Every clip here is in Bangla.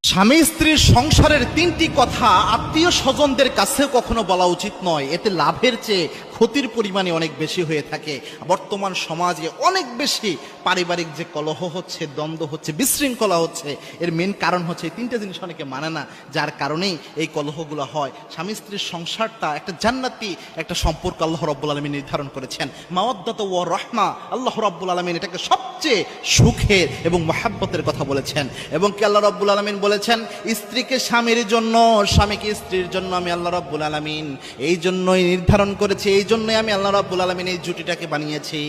স্বামী স্ত্রীর সংসারের তিনটি কথা আত্মীয় স্বজনদের কাছেও কখনো বলা উচিত নয়। এতে লাভের চেয়ে ক্ষতির পরিমাণে অনেক বেশি হয়ে থাকে। বর্তমান সমাজে অনেক বেশি পারিবারিক যে কলহ হচ্ছে, দ্বন্দ্ব হচ্ছে, বিশৃঙ্খলা হচ্ছে, এর মেন কারণ হচ্ছে এই তিনটা জিনিস অনেকে মানে না, যার কারণেই এই কলহগুলো হয়। স্বামী স্ত্রীর সংসারটা একটা জান্নাতি একটা সম্পর্ক আল্লাহ রাব্বুল আলামিন নির্ধারণ করেছেন। মাওয়াদ্দাতু ওয়া রাহমা, আল্লাহ রাব্বুল আলামিন এটাকে সবচেয়ে সুখের এবং মহাব্বতের কথা বলেছেন। এবং কি আল্লাহ রাব্বুল আলামিন বলেছেন, স্ত্রীকে স্বামীর জন্য, স্বামীকে স্ত্রীর জন্য আমি আল্লাহ রাব্বুল আলামিন এই জন্যই নির্ধারণ করেছি, এই জন্যই আমি আল্লাহ রাব্বুল আলামিন এই জুটিটাকে বানিয়েছি,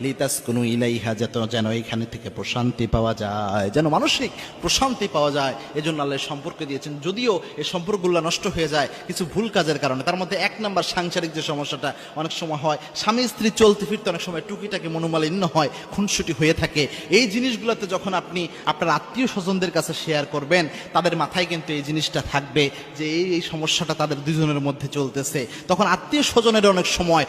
লিতাসকুনু ইলাইহা, যেন এখানে থেকে প্রশান্তি পাওয়া যায়, যেন মানসিক প্রশান্তি পাওয়া যায়। এজন্য আল্লাহ সম্পর্ক দিয়েছেন। যদিও এই সম্পর্কগুলো নষ্ট হয়ে যায় কিছু ভুল কাজের কারণে। তার মধ্যে এক নাম্বার সাংসারিক যে সমস্যাটা অনেক সময় হয়, স্বামী স্ত্রী চলতে ফিরতে অনেক সময় টুকিটাকে মনোমালিন্য হয়, খুনসুটি হয়ে থাকে। এই জিনিসগুলোতে যখন আপনি আপনার আত্মীয় স্বজনদের কাছে শেয়ার করবেন, তাদের মাথায় কিন্তু এই জিনিসটা থাকবে যে এই সমস্যাটা তাদের দুজনের মধ্যে চলতেছে। তখন আত্মীয় স্বজনের অনেক সময়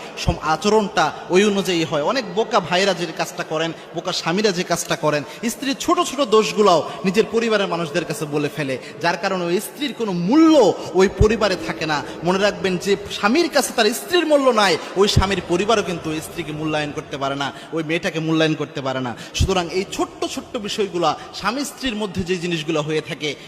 আচরণটা ওই অনুযায়ী হয়। অনেক বোকা ভাইরা যে কাজটা করেন, বোকা স্বামীরা যে কাজটা করেন, স্ত্রীর ছোট ছোট দোষগুলোও নিজের পরিবারের মানুষদের কাছে বলে ফেলে, যার কারণে ওই স্ত্রীর কোনো মূল্য ওই পরিবারে থাকে না। মনে রাখবেন, যে স্বামীর কাছে তার স্ত্রীর মূল্য নাই, ওই স্বামীর পরিবারও কিন্তু ওই স্ত্রীকে মূল্যায়ন করতে পারে না, ওই মেয়েটাকে মূল্যায়ন করতে পারে না। সুতরাং এই ছোট্ট ছোট্ট বিষয়গুলো, স্বামী স্ত্রীর মধ্যে যে জিনিসগুলো হয়ে থাকে,